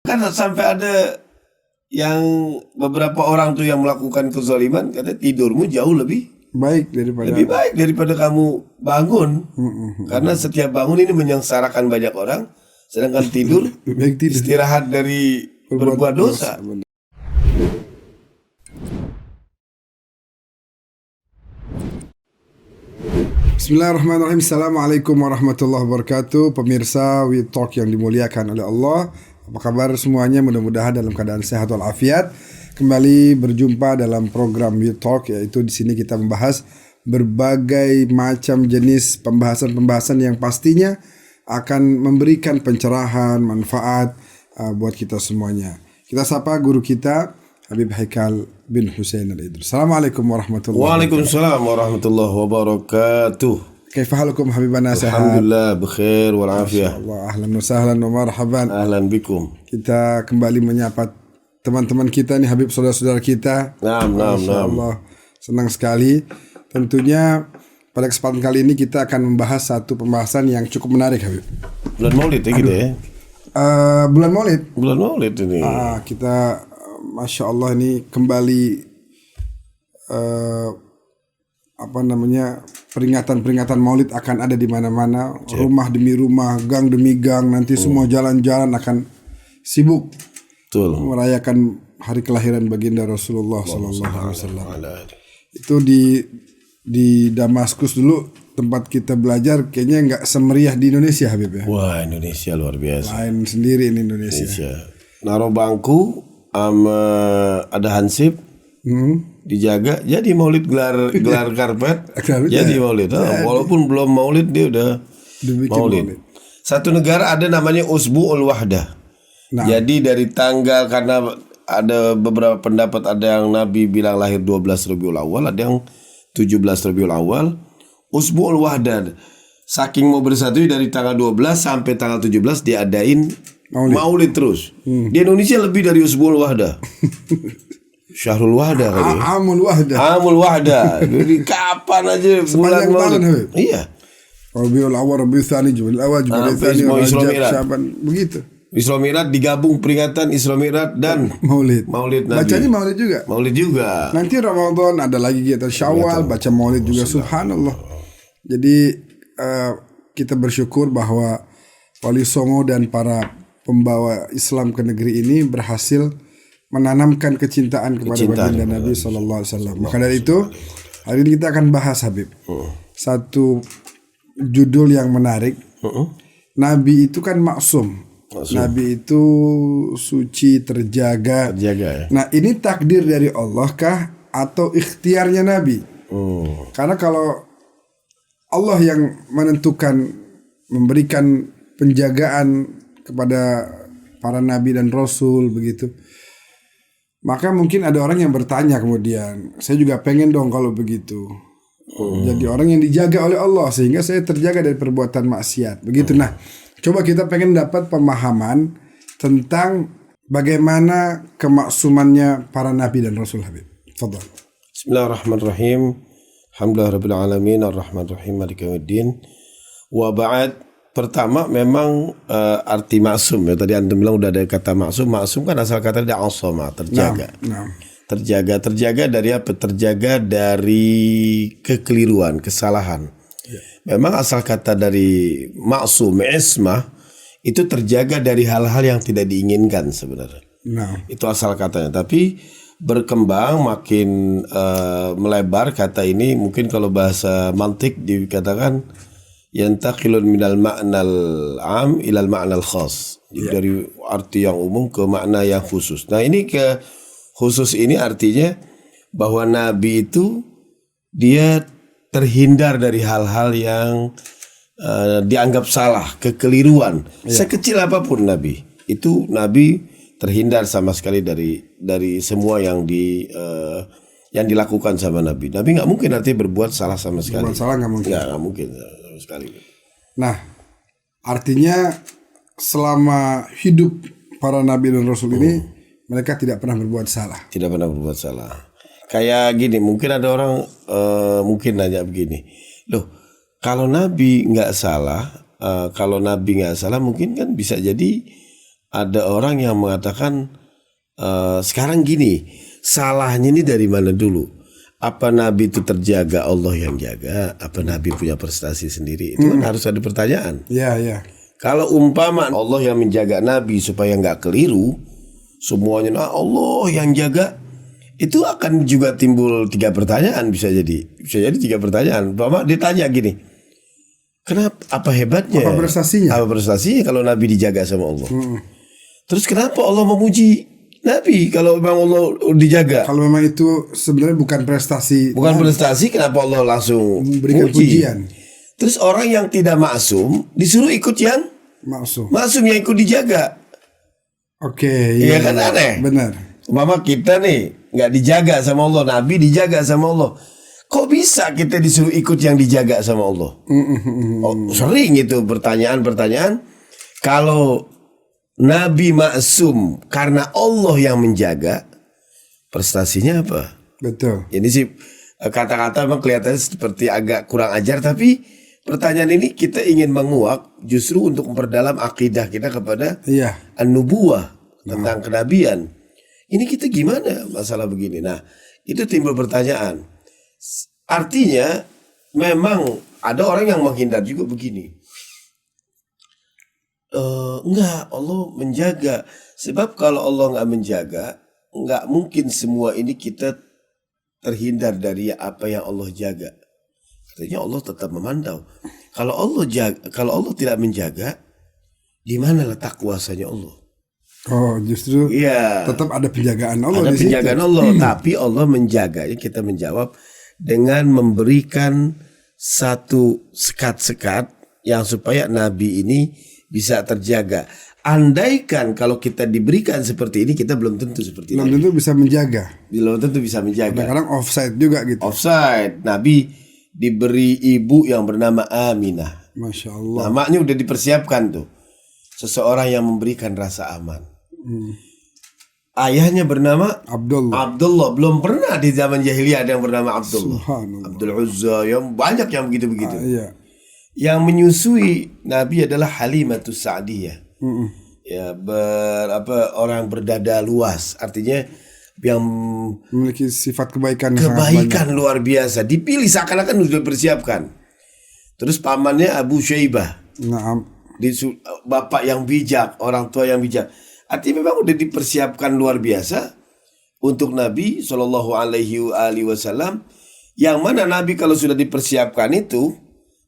Kan sampai ada yang beberapa orang tuh yang melakukan kezaliman, karena tidurmu jauh lebih baik daripada kamu bangun. Karena setiap bangun ini menyengsarakan banyak orang, sedangkan tidur istirahat dari berbuat dosa. Bismillahirrahmanirrahim. Assalamualaikum warahmatullahi wabarakatuh. Pemirsa We Talk yang dimuliakan oleh Allah, apa kabar semuanya? Mudah-mudahan dalam keadaan sehat walafiat. Kembali berjumpa dalam program We Talk, yaitu di sini kita membahas berbagai macam jenis pembahasan-pembahasan yang pastinya akan memberikan pencerahan, manfaat buat kita semuanya. Kita sapa guru kita Habib Haikal bin Husain Al-Idrus. Assalamualaikum warahmatullahi wabarakatuh. Waalaikumsalam warahmatullahi wabarakatuh. Kaifa halukum habibana? Alhamdulillah bikhair wal afiyah. Allah, ahlan wa sahlan wa marhaban. Ahlan bikum. Kita kembali menyapa teman-teman kita nih, Habib, saudara-saudara kita. Naam. Allah, senang sekali. Tentunya pada kesempatan kali ini kita akan membahas satu pembahasan yang cukup menarik, Habib. Bulan Maulid ya gitu ya. Bulan Maulid. Bulan Maulid ini. Kita Masya Allah ini kembali peringatan Maulid akan ada di mana-mana, rumah demi rumah, gang demi gang, nanti semua jalan-jalan akan sibuk. Betul. Merayakan hari kelahiran baginda Rasulullah SAW. Itu di Damaskus dulu tempat kita belajar, kayaknya nggak semeriah di Indonesia, Habib ya. Wah, Indonesia luar biasa. Lain sendiri ini Indonesia. Naruh bangku, ada hansip, dijaga, jadi maulid gelar karpet, jadi maulid. Walaupun belum maulid dia udah maulid. Satu negara ada namanya Usbu'ul Wahdah. Jadi dari tanggal, karena ada beberapa pendapat, ada yang Nabi bilang lahir 12 Rabiul Awal, ada yang 17 Rabiul Awal. Usbu'ul Wahdah, saking mau bersatu dari tanggal 12 sampai tanggal 17 diadain Maulid terus. Di Indonesia lebih dari Usbu'ul Wahdah. Syahrul Wahdah kali. Amul Wahdah. Jadi kapan aja bulan Maulid. Iya. Rabiul Awal, Rabiul Tsani, Jumadil Awal, Jumadil Tsani, Rajab, Syaban, begitu. Isra Mi'raj digabung, peringatan Isra Mi'raj dan Maulid Nabi. Bacanya Maulid juga. Nanti Ramadan ada lagi kita Syawal, baca Maulid juga. Subhanallah. Jadi kita bersyukur bahwa Wali Songo dan para pembawa Islam ke negeri ini berhasil menanamkan kecintaan kepada baginda Nabi Sallallahu Alaihi Wasallam. Maka dari itu hari ini kita akan bahas, Habib, satu judul yang menarik. Nabi itu kan maksum. Nabi itu suci, terjaga ya? Nah, ini takdir dari Allah kah atau ikhtiarnya Nabi? Karena kalau Allah yang menentukan, memberikan penjagaan kepada para nabi dan rasul begitu, maka mungkin ada orang yang bertanya kemudian, saya juga pengen dong kalau begitu. Jadi orang yang dijaga oleh Allah sehingga saya terjaga dari perbuatan maksiat begitu. Nah, coba kita pengen dapat pemahaman tentang bagaimana kemaksumannya para nabi dan rasul, Habib. Fadhal. Bismillahirrahmanirrahim. Alhamdulillahirabbil alamin, arrahmanirrahim, maliki yaumiddin. Wa ba'd. Pertama, memang arti maksum ya. Tadi antum bilang udah ada kata maksum. Maksum kan asal kata dari asama, terjaga. Terjaga dari apa? Terjaga dari kekeliruan, kesalahan. Memang asal kata dari maksum, ismah, itu terjaga dari hal-hal yang tidak diinginkan sebenarnya. Itu asal katanya. Tapi berkembang makin melebar kata ini. Mungkin kalau bahasa mantik dikatakan yantaqilun minal ma'nal am ilal ma'nal khas. Dari arti yang umum ke makna yang khusus. Nah, ini ke khusus ini artinya bahwa Nabi itu dia terhindar dari hal-hal yang dianggap salah, kekeliruan. Sekecil apapun Nabi terhindar sama sekali dari semua yang dilakukan sama Nabi. Nabi nggak mungkin artinya berbuat salah sama sekali. Berbuat salah nggak mungkin. Nggak mungkin sama sekali. Nah, artinya selama hidup para nabi dan rasul ini mereka tidak pernah berbuat salah. Tidak pernah berbuat salah. Kayak gini, mungkin ada orang mungkin nanya begini, loh, kalau Nabi nggak salah, mungkin kan bisa jadi ada orang yang mengatakan sekarang gini, salahnya ini dari mana dulu? Apa Nabi itu terjaga, Allah yang jaga? Apa Nabi punya prestasi sendiri? Itu kan harus ada pertanyaan. Ya. Kalau umpama Allah yang menjaga Nabi supaya nggak keliru, semuanya Allah yang jaga, itu akan juga timbul 3 pertanyaan, bisa jadi 3 pertanyaan. Umpama ditanya gini, kenapa? Apa hebatnya? Apa prestasinya? Apa prestasinya kalau Nabi dijaga sama Allah? Terus kenapa Allah memuji Nabi kalau memang Allah dijaga? Kalau memang itu sebenarnya bukan prestasi. Bukan prestasi, kenapa Allah langsung memberikan muji? pujian? Terus orang yang tidak maksum disuruh ikut yang maksum yang ikut dijaga. Oke, iya kan, aneh. Benar. Umpama kita nih nggak dijaga sama Allah, Nabi dijaga sama Allah. Kok bisa kita disuruh ikut yang dijaga sama Allah? Sering itu pertanyaan-pertanyaan. Kalau Nabi maksum karena Allah yang menjaga, prestasinya apa? Betul. Ini sih kata-kata memang kelihatannya seperti agak kurang ajar, tapi pertanyaan ini kita ingin menguak justru untuk memperdalam akidah kita kepada an-nubuwah, tentang kenabian. Ini kita gimana masalah begini? Nah, itu timbul pertanyaan. Artinya memang ada orang yang menghindar juga begini. Enggak, Allah menjaga. Sebab kalau Allah enggak menjaga, enggak mungkin semua ini kita terhindar dari apa yang Allah jaga. Artinya Allah tetap memantau. Kalau Allah tidak menjaga, di mana letak kuasanya Allah? Oh, justru tetap ada penjagaan Allah. Ada penjagaan Allah, tapi Allah menjaganya. Kita menjawab dengan memberikan satu sekat-sekat yang supaya Nabi ini bisa terjaga. Andaikan kalau kita diberikan seperti ini, kita belum tentu seperti ini. Belum tentu bisa menjaga. Belum tentu bisa menjaga. Kadang offside juga gitu. Offside. Nabi diberi ibu yang bernama Aminah. Masya Allah. Namanya udah dipersiapkan tuh. Seseorang yang memberikan rasa aman. Ayahnya bernama Abdullah. Belum pernah di zaman jahiliyah ada yang bernama Abdullah. Abdul Uzza, yang banyak yang begitu-begitu. Yang menyusui Nabi adalah Halimatus Sa'diyah. Ya, orang berdada luas, artinya yang memiliki sifat kebaikan luar biasa, dipilih seakan-akan sudah dipersiapkan. Terus pamannya Abu Syaibah, bapak yang bijak, orang tua yang bijak. Artinya memang udah dipersiapkan luar biasa untuk Nabi Shallallahu Alaihi Wasallam. Yang mana Nabi kalau sudah dipersiapkan itu,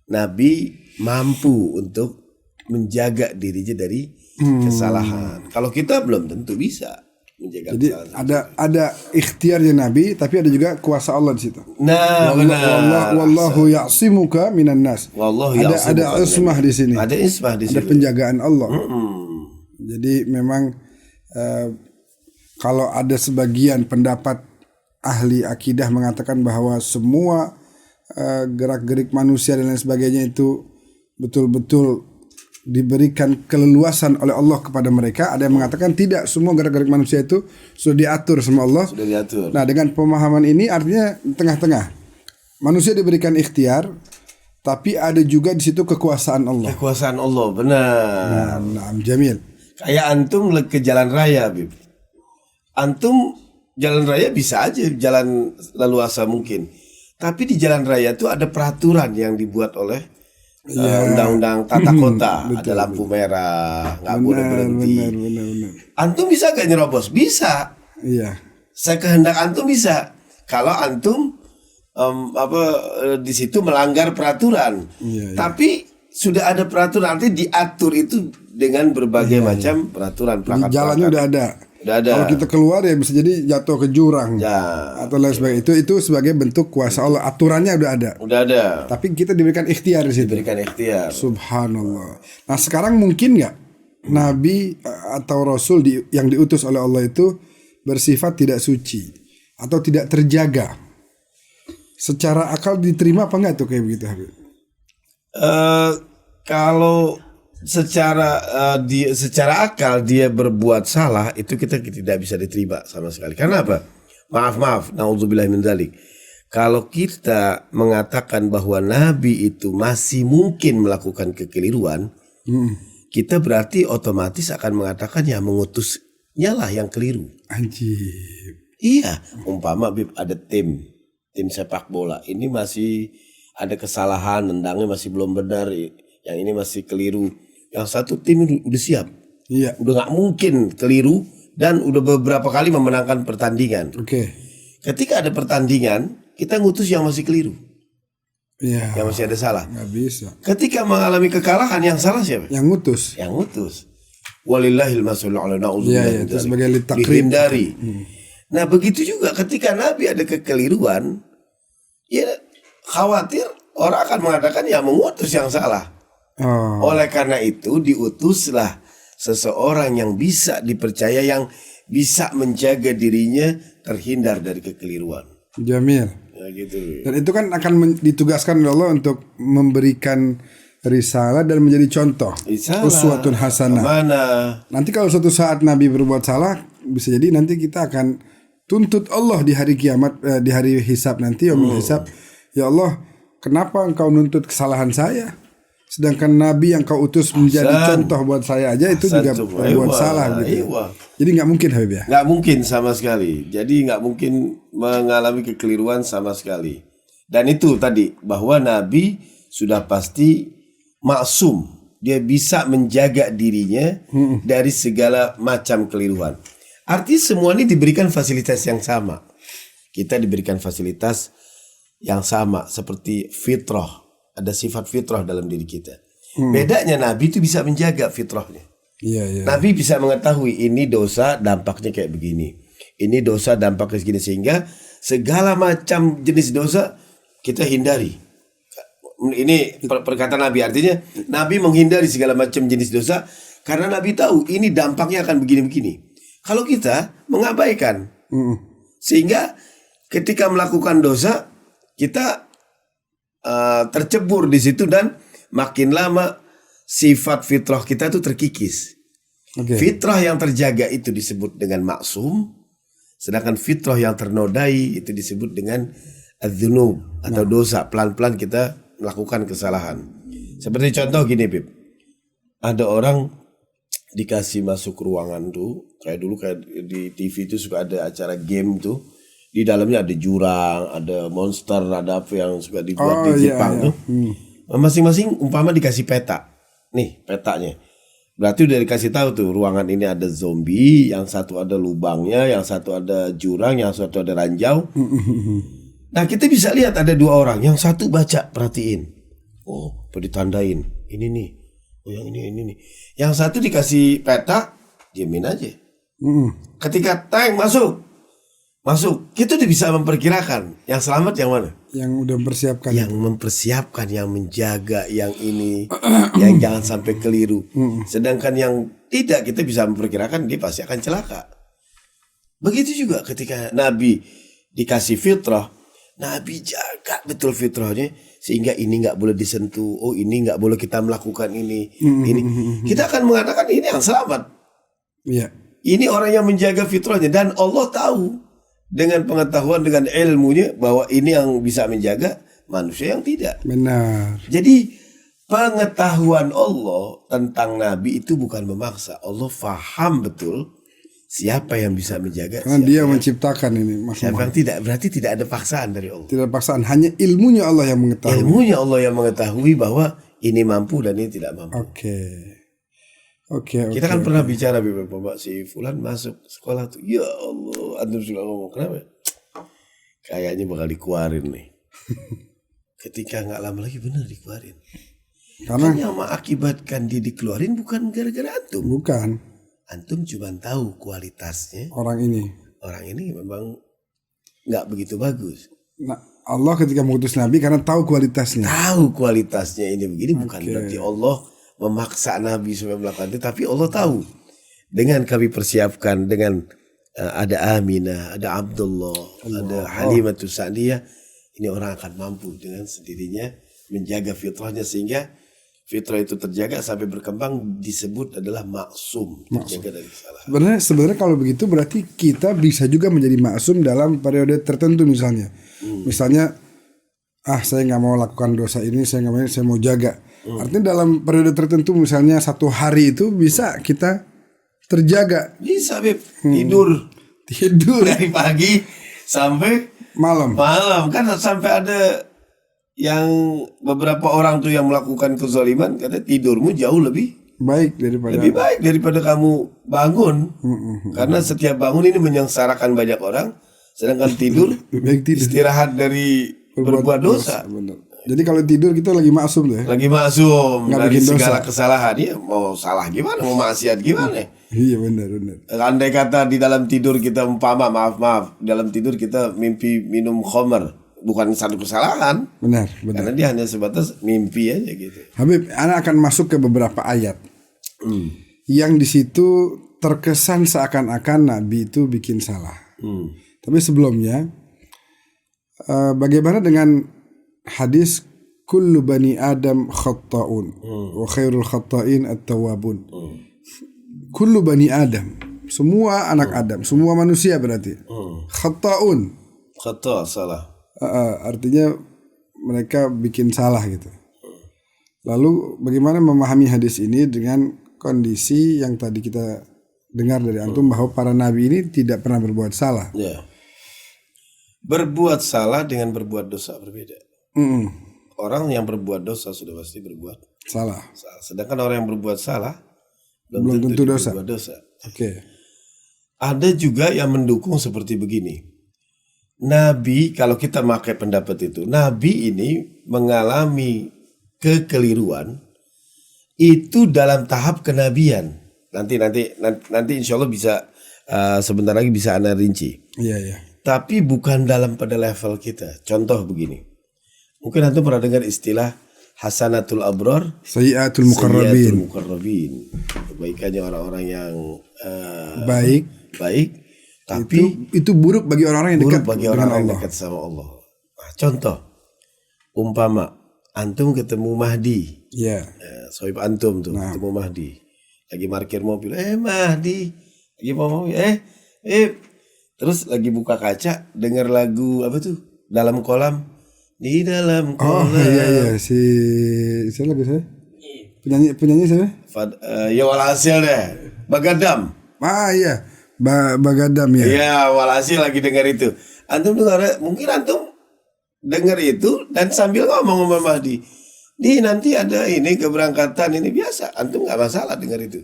Nabi mampu untuk menjaga dirinya dari kesalahan. Kalau kita belum tentu bisa menjaga Jadi kesalahan. Ada ikhtiarnya Nabi, tapi ada juga kuasa Allah di situ. Nah, benar. Wallahu ya'simuka minan nas. Ada ismah di sini. Ada ismah di sini. Ada penjagaan Allah. Jadi memang kalau ada sebagian pendapat ahli akidah mengatakan bahwa semua gerak-gerik manusia dan lain sebagainya itu betul-betul diberikan keleluasan oleh Allah kepada mereka. Ada yang mengatakan tidak, semua gerak-gerik manusia itu sudah diatur sama Allah. Sudah diatur. Nah, dengan pemahaman ini artinya tengah-tengah. Manusia diberikan ikhtiar, tapi ada juga di situ kekuasaan Allah. Kekuasaan Allah, benar. Nah, jamil. Kayak antum ke jalan raya, Bib. Antum jalan raya bisa aja jalan leluasa mungkin. Tapi di jalan raya itu ada peraturan yang dibuat oleh undang-undang tata kota. Ada lampu merah, nggak boleh berhenti. Benar. Antum bisa gak nyerobos? Bisa. Iya. Saya kehendak antum bisa. Kalau antum di situ melanggar peraturan. Iya. Tapi sudah ada peraturan, nanti diatur itu dengan berbagai macam peraturan. Di jalannya udah ada. Kalau kita keluar ya bisa jadi jatuh ke jurang atau lain sebagainya. Itu sebagai bentuk kuasa Allah. Aturannya udah ada. Tapi kita diberikan ikhtiar di situ. Diberikan ikhtiar. Subhanallah. Nah, sekarang mungkin nggak Nabi atau Rasul yang diutus oleh Allah itu bersifat tidak suci atau tidak terjaga? Secara akal diterima apa nggak tuh kayak begitu, Habib? Kalau secara akal dia berbuat salah, itu kita tidak bisa diterima sama sekali. Karena apa? Maaf, naudzubillah min dzalik. Kalau kita mengatakan bahwa Nabi itu masih mungkin melakukan kekeliruan, kita berarti otomatis akan mengatakan ya mengutusnya lah yang keliru. Anjir. Iya, umpama Bib ada tim sepak bola, ini masih ada kesalahan, nendangnya masih belum benar, yang ini masih keliru. Yang satu tim udah siap, Iya. udah nggak mungkin keliru dan udah beberapa kali memenangkan pertandingan. Oke. Ketika ada pertandingan, kita ngutus yang masih keliru, Iya. yang masih ada salah. Nggak bisa. Ketika mengalami kekalahan, yang salah siapa? Yang ngutus. Yang ngutus. Walillahil masallu ala Iya, itu sebagai litakrim. dihindari. Nah begitu juga ketika Nabi ada kekeliruan, ya khawatir orang akan mengatakan ya mengutus yang salah. Oh. Oleh karena itu diutuslah seseorang yang bisa dipercaya, yang bisa menjaga dirinya terhindar dari kekeliruan. Jamil. Ya gitu. Dan itu kan akan ditugaskan oleh Allah untuk memberikan risalah dan menjadi contoh. Uswatun hasanah. Mana? Nanti kalau suatu saat Nabi berbuat salah, bisa jadi nanti kita akan tuntut Allah di hari kiamat, di hari hisab nanti, yaumul hisab. Ya Allah, kenapa engkau nuntut kesalahan saya? Sedangkan Nabi yang kau utus menjadi contoh buat saya aja itu juga berbuat salah gitu. Jadi nggak mungkin Habib ya? Nggak mungkin sama sekali. Jadi nggak mungkin mengalami kekeliruan sama sekali. Dan itu tadi bahwa Nabi sudah pasti maksum. Dia bisa menjaga dirinya dari segala macam keliruan. Artinya semua ini diberikan fasilitas yang sama. Kita diberikan fasilitas yang sama seperti fitrah. Ada sifat fitrah dalam diri kita. Bedanya Nabi itu bisa menjaga fitrahnya. Iya, iya. Nabi bisa mengetahui ini dosa dampaknya kayak begini. Ini dosa dampaknya segini, sehingga segala macam jenis dosa kita hindari. Ini perkataan Nabi, artinya Nabi menghindari segala macam jenis dosa karena Nabi tahu ini dampaknya akan begini-begini. Kalau kita mengabaikan, sehingga ketika melakukan dosa kita tercebur di situ dan makin lama sifat fitrah kita itu terkikis. Okay. Fitrah yang terjaga itu disebut dengan maksum, sedangkan fitrah yang ternodai itu disebut dengan adzunub atau dosa. Pelan-pelan kita melakukan kesalahan. Seperti contoh gini, Bib. Ada orang dikasih masuk ruangan tuh, kayak dulu kayak di TV itu suka ada acara game tuh, di dalamnya ada jurang, ada monster, ada apa yang suka dibuat di Jepang tuh. Masing-masing umpama dikasih peta, nih petanya, berarti udah dikasih tahu tuh ruangan ini ada zombie, yang satu ada lubangnya, yang satu ada jurang, yang satu ada ranjau. Nah kita bisa lihat ada dua orang, yang satu baca, perhatiin, oh ditandain, ini nih. Oh yang ini nih. Yang satu dikasih peta, diamin aja. Ketika tank masuk, kita udah bisa memperkirakan yang selamat yang mana? Yang udah mempersiapkan. Yang mempersiapkan, yang menjaga, yang ini, yang jangan sampai keliru. Sedangkan yang tidak, kita bisa memperkirakan dia pasti akan celaka. Begitu juga ketika Nabi dikasih fitrah, Nabi jaga betul fitrahnya sehingga ini nggak boleh disentuh. Oh ini nggak boleh kita melakukan ini. Ini kita akan mengatakan ini yang selamat. Iya. Ini orang yang menjaga fitrahnya, dan Allah tahu dengan pengetahuan, dengan ilmunya bahwa ini yang bisa menjaga, manusia yang tidak. Benar. Jadi pengetahuan Allah tentang Nabi itu bukan memaksa. Allah faham betul siapa yang bisa menjaga, karena dia menciptakan ini. Siapa yang tidak, berarti tidak ada paksaan dari Allah. Tidak ada paksaan, hanya ilmunya Allah yang mengetahui. Ilmunya Allah yang mengetahui bahwa ini mampu dan ini tidak mampu. Oke. Kita kan pernah bicara, Bapak, si Fulan masuk sekolah tuh, ya Allah, antum suka ngomong, kenapa? Kayaknya bakal dikeluarin nih. Ketika nggak lama lagi benar dikeluarin. Karena yang mengakibatkan dia dikeluarin bukan gara-gara antum. Bukan. Antum cuma tahu kualitasnya. Orang ini memang nggak begitu bagus. Nah, Allah ketika mengutus Nabi karena tahu kualitasnya. Tahu kualitasnya ini begini, bukan berarti Allah memaksa Nabi supaya melakukan itu, tapi Allah tahu. Dengan kami persiapkan dengan ada Aminah, ada Abdullah, ada Halimatus Sa'diyah, ini orang akan mampu dengan sendirinya menjaga fitrahnya sehingga fitrah itu terjaga sampai berkembang, disebut adalah maksum, terjaga dari kesalahan. Sebenarnya kalau begitu berarti kita bisa juga menjadi maksum dalam periode tertentu misalnya. Misalnya, saya nggak mau lakukan dosa ini, saya nggak mau, saya mau jaga. Artinya dalam periode tertentu misalnya 1 hari itu bisa kita terjaga. Bisa, Beb. Tidur dari pagi sampai malam. Kan sampai ada yang beberapa orang tuh yang melakukan kezaliman kata tidurmu jauh lebih baik daripada kamu bangun. Karena setiap bangun ini menyengsarakan banyak orang, sedangkan tidur istirahat dari berbuat dosa. Benar. Jadi kalau tidur kita lagi maksum tuh ya. Lagi maksum dari segala dosa. kesalahan. Ya mau salah gimana, mau maksiat gimana? Iya benar. Andai kata di dalam tidur kita maaf, dalam tidur kita mimpi minum khamar, bukan satu kesalahan. Benar. Karena dia hanya sebatas mimpi aja gitu. Habib, anak akan masuk ke beberapa ayat yang di situ terkesan seakan-akan Nabi itu bikin salah. Tapi sebelumnya, bagaimana dengan hadis kullu bani Adam khatta'un wa khairul khatta'in at-tawwabun. Kullu bani Adam, semua anak Adam, semua manusia berarti. Khatta'un. Khata' salah. Artinya mereka bikin salah gitu. Lalu bagaimana memahami hadis ini dengan kondisi yang tadi kita dengar dari antum bahwa para nabi ini tidak pernah berbuat salah. Ya. Berbuat salah dengan berbuat dosa berbeda. Orang yang berbuat dosa sudah pasti berbuat salah. Sedangkan orang yang berbuat salah belum tentu dosa. Oke. Ada juga yang mendukung seperti begini. Nabi, kalau kita pakai pendapat itu, Nabi ini mengalami kekeliruan itu dalam tahap kenabian. Nanti insya Allah bisa sebentar lagi bisa Anda rinci. Iya. Tapi bukan pada level kita. Contoh begini. Mungkin Anda pernah dengar istilah hasanatul abrar, sayyiatul muqarrabin. Kebaikannya orang-orang yang baik, tapi itu buruk bagi orang-orang yang dekat dekat sama Allah. Nah, contoh, umpama antum ketemu Mahdi. Iya. Sohib antum tuh ketemu Mahdi. Lagi parkir mobil, Mahdi. Lagi mau mobil, terus lagi buka kaca, dengar lagu apa tuh? Dalam kolam. Di dalam kolam. Oh iya. Siapa lagu saya? Penyanyi siapa? Ya walhasil deh. Bagadam. Iya. Bagadam ya. Iya, walhasil lagi dengar itu. Antum dengar, mungkin antum dengar itu dan sambil ngomong sama Mahdi. Nanti ada ini keberangkatan ini biasa. Antum nggak masalah dengar itu.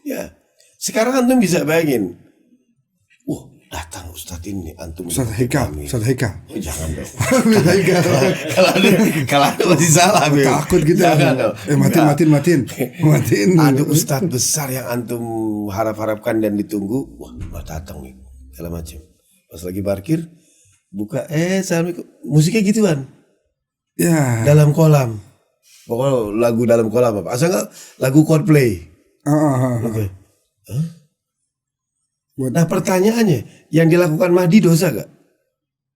Ya. Sekarang antum bisa bayangin. Datang Ustadz ini antum. Ustadz Heka. Oh, jangan dong. Kalau ada masih salah. Takut gitu. Jangan dong. Matiin. Ada Ustadz besar yang antum harapkan dan ditunggu. Wah, datang nih. Segala macam. Pas lagi parkir, buka. Assalamualaikum. Musiknya gituan. Ya. Dalam kolam. Pokoknya lagu dalam kolam apa? Asal nggak lagu Coldplay. Oke. Nah pertanyaannya, yang dilakukan Mahdi dosa gak?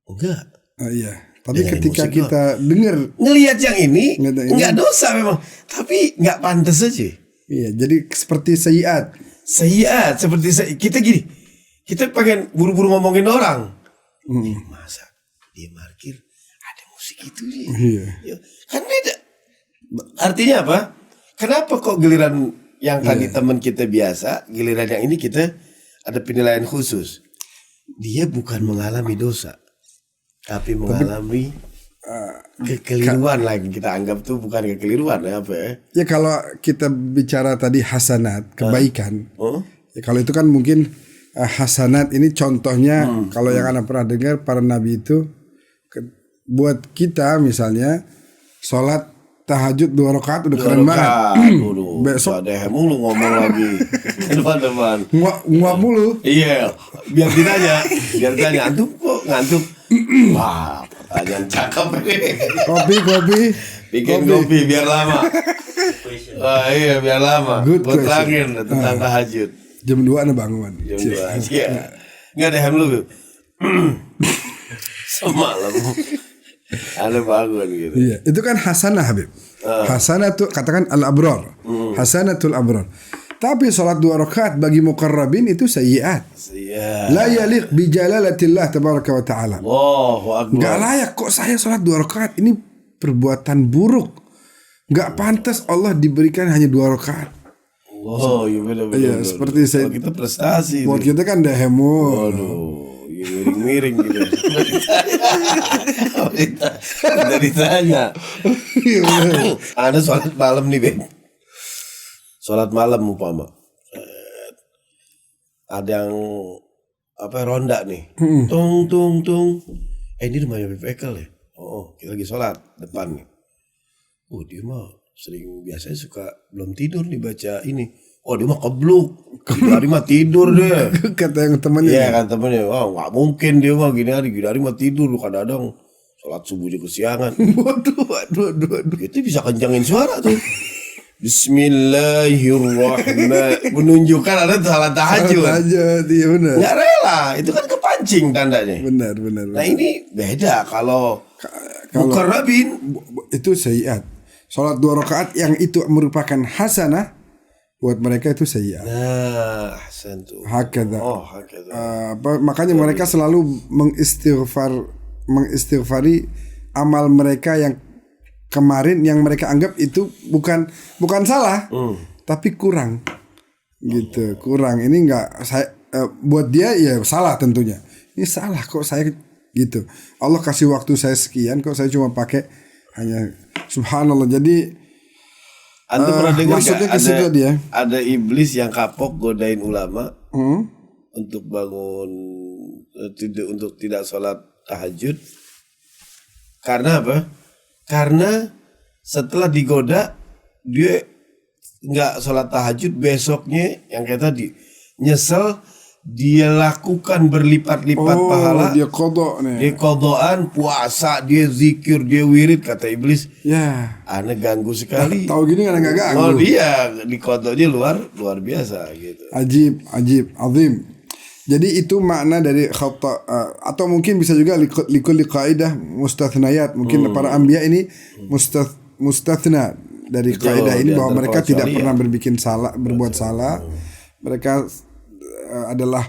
Enggak. Iya. Tapi ketika kita dengar, ngelihat yang ini, enggak dosa memang, tapi enggak pantas aja. Iya. Jadi seperti sayyiat, seperti kita gini, kita pengen buru-buru ngomongin orang. Masa dia parkir ada musik itu sih? Iya. Kan beda. Artinya apa? Kenapa kok giliran yang tadi teman kita biasa, giliran yang ini kita ada penilaian khusus. Dia bukan mengalami dosa, tapi mengalami kekeliruan lagi. Kita anggap tuh bukan kekeliruan apa ya? Ya kalau kita bicara tadi hasanat, kebaikan. Ya kalau itu kan mungkin hasanat ini contohnya kalau yang Anda pernah dengar para nabi itu buat kita misalnya sholat tahajud 2 rakaat udah keren banget. Besok ada mulu ngomong lagi. Teman-teman. Nguap mulu. Iya. Biar ditanya antum kok ngantuk. Wah, pertanyaan cakep ini. Kopi. Bikin kopi biar lama. Iya biar lama. Buat terangin tentang tahajud. Jam 2 Anda bangun. Jam 2. Iya. Enggak ada lu. Semalam. Ada bangun gitu. Iya, itu kan hasanah Habib. Hasanah tuh katakan al-abrar. Hasanatul abrar. Tapi salat 2 rakaat bagi muqarrabin itu sayyiat. La yaliq bi jalalatillah tabaraka wa taala. Allahu akbar. Enggak layak kok saya salat 2 rakaat. Ini perbuatan buruk. Nggak pantas Allah diberikan hanya 2 rakaat. Oh, iya benar. Iya, seperti saya. Kalau kita prestasi. Buat kita kan dah hemo. Waduh, ya miring-miring gitu. Udah ditanya. Ada sholat malam nih, Ben. Sholat malam umpama. Ada yang ronda nih. Tung. Ini rumahnya Bepekel ya. Oh, kita lagi sholat depan nih. Oh, dia mah sering biasanya suka belum tidur nih baca ini. Oh, dia mah kebluk. Gini hari mah tidur deh. Kata yang temannya. Iya kan temennya. Wah, nggak mungkin dia mah gini hari mah tidur. Kadang-kadang sholat subuh juga kesiangan. Waduh. Itu bisa kencangin suara tuh. Bismillahirrahmanirrahim. Menunjukkan ada salat tahajud. Iya benar. Nggak rela. Itu kan kepancing tandanya. Benar. Nah ini beda kalau mukarrabin itu sayyiat. Sholat 2 rakaat yang itu merupakan hasanah buat mereka itu sayyiat. Nah, ahsan tuh. Hakadha. Oh, hakadha. Makanya mereka selalu mengistighfari amal mereka yang kemarin yang mereka anggap itu bukan salah, tapi kurang. Gitu, kurang. Ini enggak saya buat dia ya salah tentunya. Ini salah kok saya gitu. Allah kasih waktu saya sekian kok saya cuma pakai hanya subhanallah. Jadi Anda pernah dengar maksudnya ke situ dia. Ada iblis yang kapok godain ulama untuk bangun untuk tidak sholat tahajud. Karena apa? Karena setelah digoda dia nggak sholat tahajud, besoknya yang kayak tadi nyesel, dia lakukan berlipat-lipat pahala. Dia kodok nih. Dia kodokan, puasa, dia zikir, dia wirid, kata iblis. Ya. Aneh ganggu sekali. Tahu gini kan nggak ganggu. Oh dia di kodoknya luar biasa gitu. Ajib, azim. Jadi itu makna dari khata atau mungkin bisa juga likulli qaidah mustathnayat. Mungkin para anbiya ini mustathna dari kaidah ini bahwa mereka tidak pernah berbuat salah. Mereka adalah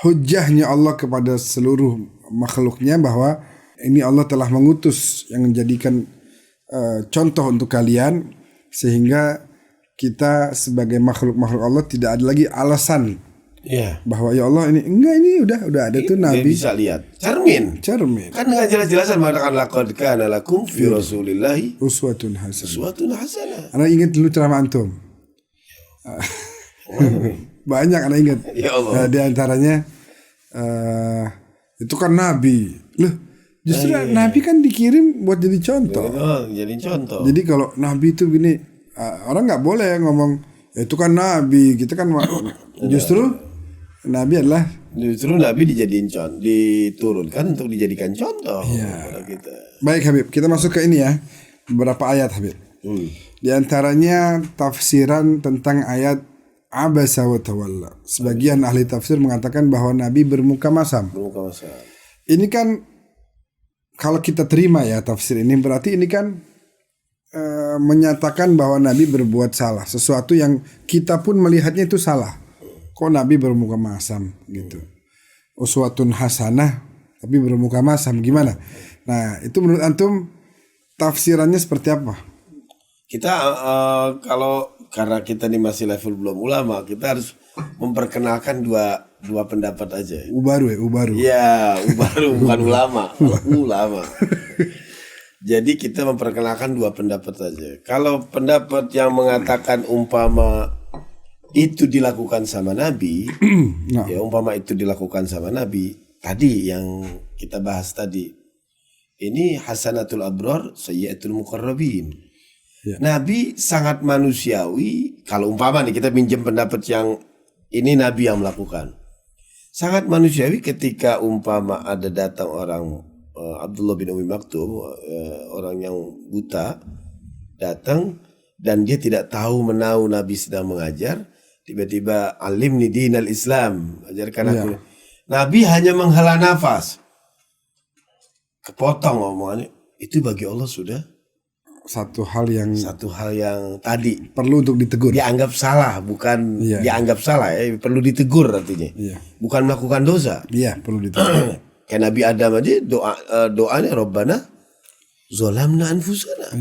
hujjahnya Allah kepada seluruh makhluknya bahwa ini Allah telah mengutus yang menjadikan contoh untuk kalian sehingga kita sebagai makhluk-makhluk Allah tidak ada lagi alasan bahwa ya Allah ini udah ada tuh Nabi. Bisa lihat cermin kan dengan jelas-jelasan mengatakan laqad kana lakum fi rasulillahi uswatun hasanah. Anak ingat dulu ceramah antum. Banyak anak ingat. Ya Allah. Di antaranya itu kan Nabi. Loh, justru Nabi kan dikirim buat jadi contoh. Jadi kalau Nabi itu gini, orang nggak boleh ngomong itu kan Nabi. Kita kan justru Nabi dijadiin contoh, diturunkan untuk dijadikan contoh. Kita. Baik Habib, kita masuk ke ini ya. Beberapa ayat Habib. Di antaranya tafsiran tentang ayat Abasa wa tawalla. Sebagian ahli tafsir mengatakan bahwa Nabi bermuka masam. Ini kan kalau kita terima ya tafsir ini berarti ini kan menyatakan bahwa Nabi berbuat salah, sesuatu yang kita pun melihatnya itu salah. Kok Nabi bermuka masam gitu? Uswatun hasanah tapi bermuka masam gimana? Nah itu menurut antum tafsirannya seperti apa? Kita karena kita ini masih level belum ulama, kita harus memperkenalkan dua pendapat aja. Ubaru. Iya, ubaru bukan ulama. Jadi kita memperkenalkan 2 pendapat saja. Kalau pendapat yang mengatakan umpama itu dilakukan sama Nabi, ya umpama itu dilakukan sama Nabi, tadi yang kita bahas tadi, ini hasanatul abrar sayyiatul muqarrabin. Nabi sangat manusiawi. Kalau umpama nih kita pinjam pendapat yang ini Nabi yang melakukan, sangat manusiawi ketika umpama ada datang orang Abdullah bin Umi Maktum, orang yang buta datang dan dia tidak tahu menahu Nabi sedang mengajar, tiba-tiba alimni dinal Islam, ajarkan aku. Nabi hanya menghela nafas, kepotong omongannya. Itu bagi Allah sudah satu hal yang tadi perlu untuk ditegur. Dianggap salah, bukan dianggap salah ya, perlu ditegur artinya. Bukan melakukan dosa. Perlu ditegur. Kayak Nabi Adam aja doanya Rabbana zolamna anfusana.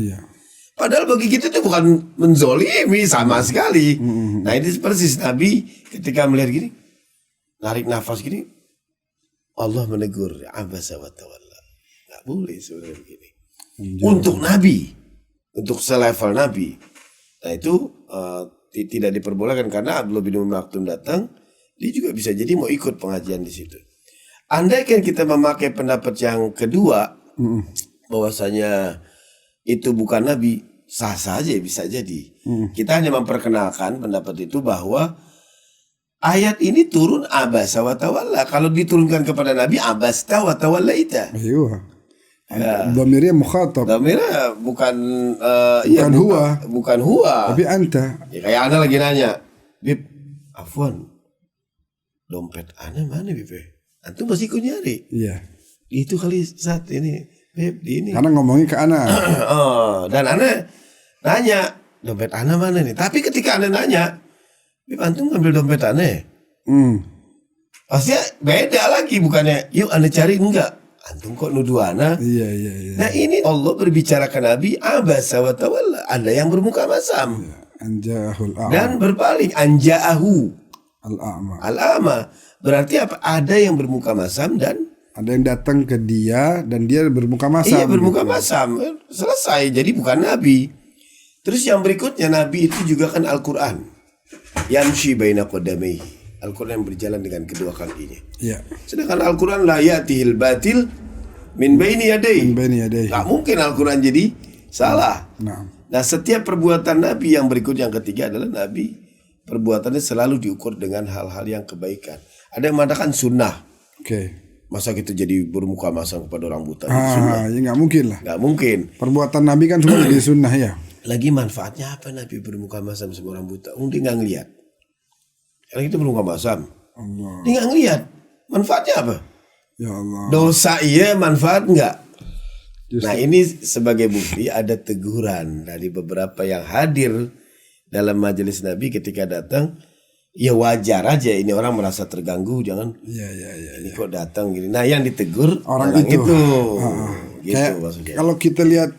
Padahal bagi kita itu bukan menzolimi sama sekali. Nah ini persis Nabi ketika melihat gini, narik nafas gini, Allah menegur, abasa wa tawalla. Gak boleh sebenarnya begini. Untuk Nabi, untuk selevel Nabi. Nah itu tidak diperbolehkan karena Abdullah bin Maktum datang, dia juga bisa jadi mau ikut pengajian di situ. Andaikan kita memakai pendapat yang kedua, bahwasanya itu bukan Nabi, sah saja bisa jadi. Kita hanya memperkenalkan pendapat itu bahwa ayat ini turun abasa wa tawalla. Kalau diturunkan kepada Nabi abasta wa tawallaita. Iya. Dhamirnya mukhatab. Dhamirnya bukan bukan huwa. Tapi anta. Ya, kayak ana lagi nanya, Bib, afwan, dompet ana mana Bib? Antum masih ikut nyari. Iya. Itu kali saat ini, Bib, di ini. Karena ngomongin ke ana. Dan ana nanya, dompet ana mana nih? Tapi ketika ana nanya, Bib, antum ngambil dompet ana? Pasti beda lagi, bukannya yuk ana cari, enggak. Antum kok nuduh ana? Iya. Nah ini Allah berbicara ke Nabi, abasa wa tawalla. Ada yang bermuka masam. Anja'ahul a'ma. Dan berpaling, anja'ahu Al-a'ma. al-a'ma. Berarti apa? Ada yang bermuka masam dan ada yang datang ke dia dan dia bermuka masam. iya bermuka masam. Selesai. Jadi bukan Nabi. Terus yang berikutnya Nabi itu juga kan Al-Quran. Yamshi baina qadamaihi. Al-Quran yang berjalan dengan kedua kakinya. Iya. Sedangkan Al-Quran la ya'tihil batil min baini yadayhi. Gak mungkin Al-Quran jadi salah. Nah setiap perbuatan Nabi yang berikut yang ketiga adalah Nabi perbuatannya selalu diukur dengan hal-hal yang kebaikan. Ada yang mengatakan sunnah. Masa kita jadi bermuka masam kepada orang buta? Ya nggak mungkin lah. Nggak mungkin. Perbuatan Nabi kan semua jadi sunnah ya. Lagi manfaatnya apa Nabi bermuka masam sama orang buta? Dia nggak ngelihat. Kalau kita bermuka masam, dia nggak ngelihat. Manfaatnya apa? Ya Allah. Dosa iya, manfaat nggak? Nah ini sebagai bukti ada teguran dari beberapa yang hadir dalam majelis Nabi ketika datang. Ya wajar aja ini orang merasa terganggu, jangan. Ini kok datang gini. Nah yang ditegur orang itu. Gitu kayak maksudnya. Kalau kita lihat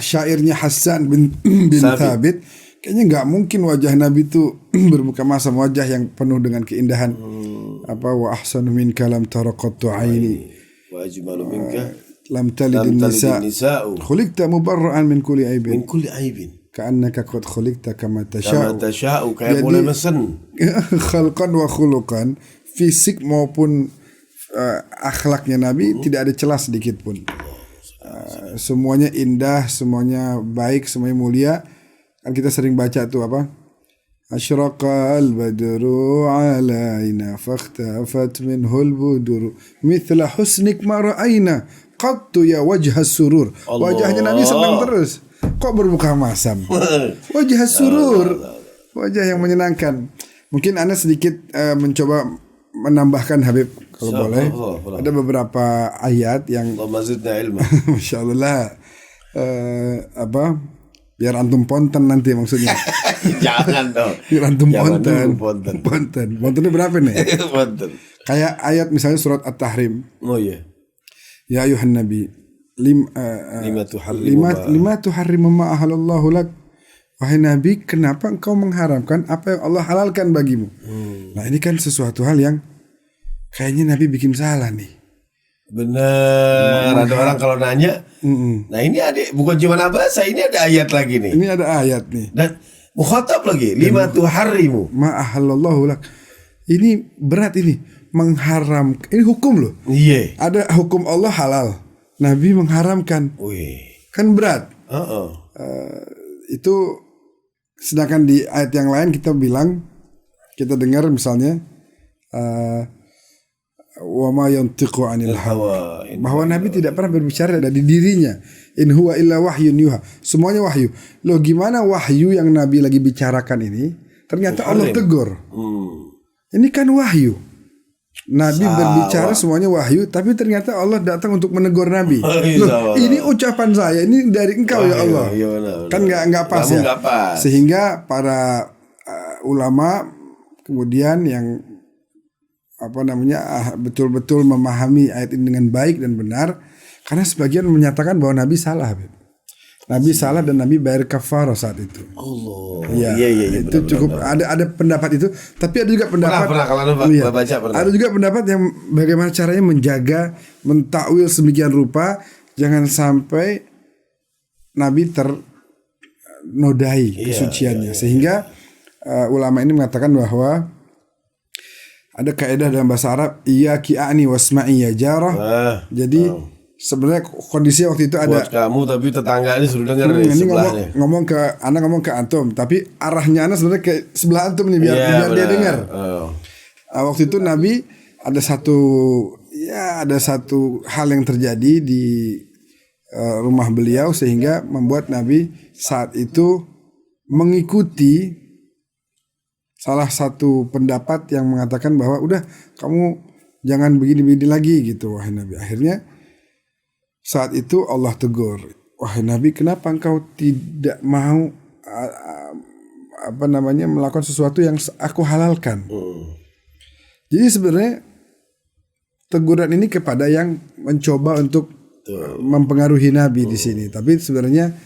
syairnya Hasan bin Thabit, kayaknya nggak mungkin wajah Nabi itu bermuka masam, wajah yang penuh dengan keindahan. Wa ahsanu minka lam tara qattu aini wa ajmalu minka lam talid nisa'u khuliqta mubarra'an min kulli aibin ka'annaka qad khuliqta kama tasha'u. Kayak boleh mesen. Khalqan wa khuluqan, fisik maupun akhlaknya Nabi tidak ada celah sedikit pun. Semuanya indah, semuanya baik, semuanya mulia. Kan kita sering baca tuh apa? Asyraqal badru alaina fakhtafat minhul buduru mithla husnik ma ra'aina qattu ya wajha surur. Wajahnya Nabi senang terus. Kok bermuka masam? Wajah surur. Wajah yang menyenangkan. Mungkin Anda sedikit mencoba menambahkan Habib kalau boleh. Ada beberapa ayat yang Masya Allah biar antum ponten nanti maksudnya. Jangan dong. Biar antum ponten. Pontennya berapa nih? Kayak ayat misalnya surat At-Tahrim. Oh iya. Ya ayuhan nabi lima tuharrimu ma ahalallahu lak. Wahai Nabi, kenapa engkau mengharamkan apa yang Allah halalkan bagimu? Nah ini kan sesuatu hal yang kayaknya Nabi bikin salah nih. Bener. Ada orang kalau nanya, nah ini ada, bukan cuma abasa, ini ada ayat lagi nih. Ini ada ayat nih. Dan mukhatab lagi, lima tuharrimu ma ahalallahu lak. Ini berat ini, mengharam. Ini hukum loh. Iya. Ada hukum Allah halal, Nabi mengharamkan. Kan berat. Itu sedangkan di ayat yang lain kita dengar misalnya wa ma yantiqu 'anil hawa, bahwa Nabi tidak pernah berbicara dari dirinya. In huwa illa wahyun yuha. Semuanya wahyu. Loh gimana wahyu yang Nabi lagi bicarakan ini ternyata Allah tegur. Ini kan wahyu. Nabi berbicara semuanya wahyu, tapi ternyata Allah datang untuk menegur Nabi. Loh, ini ucapan saya, ini dari engkau ya Allah. Kan nggak pas ya. Sehingga para ulama kemudian yang betul-betul memahami ayat ini dengan baik dan benar, karena sebagian menyatakan bahwa Nabi salah. Nabi salah dan Nabi bayar kafarah saat itu. Allah. Iya, itu benar, cukup ada pendapat itu, tapi ada juga pendapat Pernah kalau baca pernah. Ada juga pendapat yang bagaimana caranya menjaga, mentakwil sedemikian rupa jangan sampai Nabi ternodai kesuciannya. Sehingga ulama ini mengatakan bahwa ada kaidah dalam bahasa Arab, iyyaki a'ni wasma'i ya jarah. Jadi sebenarnya kondisi waktu itu ada buat kamu tapi tetangga ini suruh dengar ini sebelahnya. ngomong ke antum, tapi arahnya anak sebenarnya ke sebelah antum nih biar dia dengar. Waktu itu Nabi ada satu hal yang terjadi di rumah beliau sehingga membuat Nabi saat itu mengikuti salah satu pendapat yang mengatakan bahwa udah kamu jangan begini-begini lagi gitu wahai Nabi. Akhirnya saat itu Allah tegur, wahai Nabi, kenapa engkau tidak mau melakukan sesuatu yang aku halalkan? Jadi sebenarnya teguran ini kepada yang mencoba untuk mempengaruhi Nabi di sini. Tapi sebenarnya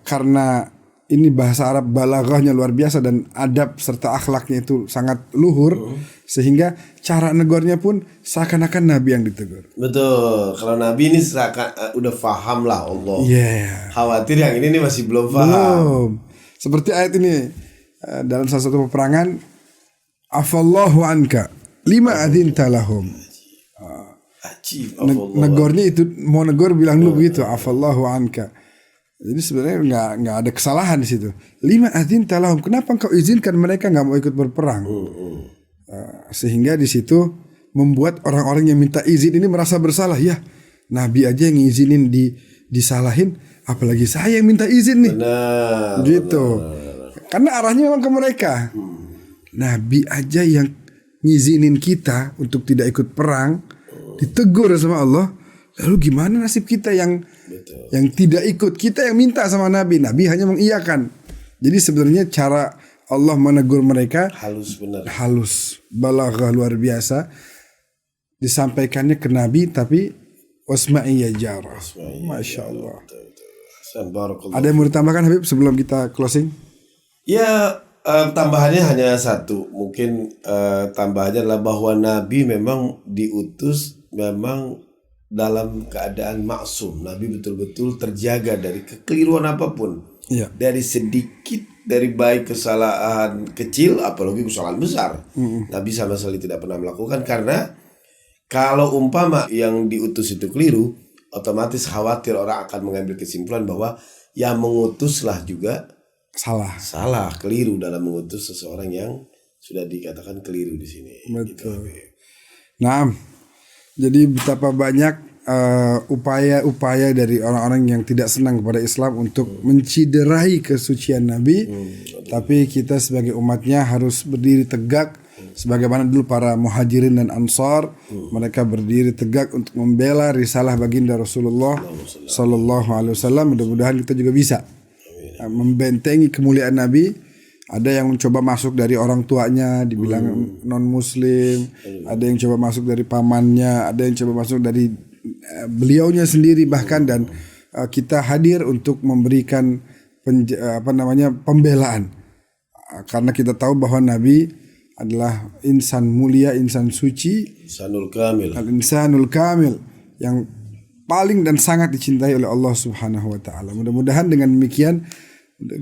karena ini bahasa Arab balaghahnya luar biasa dan adab serta akhlaknya itu sangat luhur, sehingga cara negornya pun seakan-akan Nabi yang ditegur. Betul. Kalau Nabi ini udah paham lah Allah. Khawatir yang ini masih belum paham. Belum. Seperti ayat ini dalam salah satu peperangan, afallahu anka lima adzinta lahum. Negornya itu mau negor bilang lu begitu, afallahu anka. Jadi sebenarnya nggak ada kesalahan di situ. Lima adzinta lahum, kenapa engkau izinkan mereka nggak mau ikut berperang? Sehingga di situ membuat orang-orang yang minta izin ini merasa bersalah. Ya, Nabi aja yang ngizinin disalahin, apalagi saya yang minta izin nih. Benar, gitu. Benar. Karena arahnya memang ke mereka. Nabi aja yang ngizinin kita untuk tidak ikut perang, ditegur sama Allah. Lalu gimana nasib kita yang tidak ikut? Kita yang minta sama Nabi, Nabi hanya mengiyakan. Jadi sebenarnya cara Allah menegur mereka halus benar. Halus, balaghah luar biasa. Disampaikannya ke Nabi tapi wasma'i ya jarah. Masya Allah. Ada yang mau ditambahkan Habib sebelum kita closing? Ya, tambahannya hanya satu. Mungkin tambahannya adalah bahwa Nabi memang diutus memang dalam keadaan maksum. Nabi betul-betul terjaga dari kekeliruan apapun. Dari sedikit, dari baik kesalahan kecil, apalagi kesalahan besar. Nabi sama sekali tidak pernah melakukan, karena kalau umpama yang diutus itu keliru, otomatis khawatir orang akan mengambil kesimpulan bahwa yang mengutuslah juga salah, keliru dalam mengutus seseorang yang sudah dikatakan keliru di sini. Betul. Nah, jadi betapa banyak upaya-upaya dari orang-orang yang tidak senang kepada Islam untuk menciderai kesucian Nabi. Tapi kita sebagai umatnya harus berdiri tegak sebagaimana dulu para muhajirin dan ansar. Mereka berdiri tegak untuk membela risalah baginda Rasulullah Sallallahu Alaihi Wasallam. Mudah-mudahan kita juga bisa membentengi kemuliaan Nabi. Ada yang mencoba masuk dari orang tuanya, dibilang non muslim. Ada yang coba masuk dari pamannya, ada yang coba masuk dari beliaunya sendiri bahkan, dan kita hadir untuk memberikan pembelaan, karena kita tahu bahwa Nabi adalah insan mulia, insan suci, al-insanul kamil yang paling dan sangat dicintai oleh Allah Subhanahu wa taala. Mudah-mudahan dengan demikian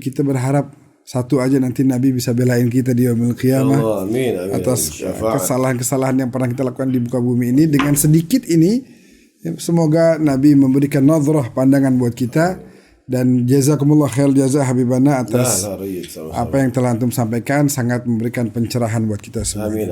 kita berharap satu aja, nanti Nabi bisa belain kita di yaumil qiyamah atas kesalahan-kesalahan yang pernah kita lakukan di muka bumi ini. Dengan sedikit ini, semoga Nabi memberikan nazrah pandangan buat kita. Dan jazakumullah khair jazaa habibana atas apa yang telah antum sampaikan, sangat memberikan pencerahan buat kita semua. Amin.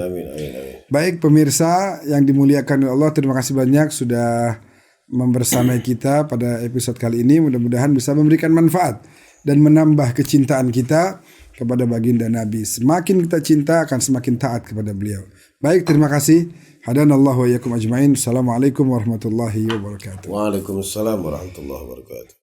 Baik pemirsa yang dimuliakan oleh Allah, terima kasih banyak sudah membersamai kita pada episode kali ini. Mudah-mudahan bisa memberikan manfaat dan menambah kecintaan kita kepada baginda Nabi. Semakin kita cinta akan semakin taat kepada beliau. Baik, terima kasih. Hadanallahu wa iyyakum ajmain. Assalamualaikum warahmatullahi wabarakatuh. Waalaikumsalam warahmatullahi wabarakatuh.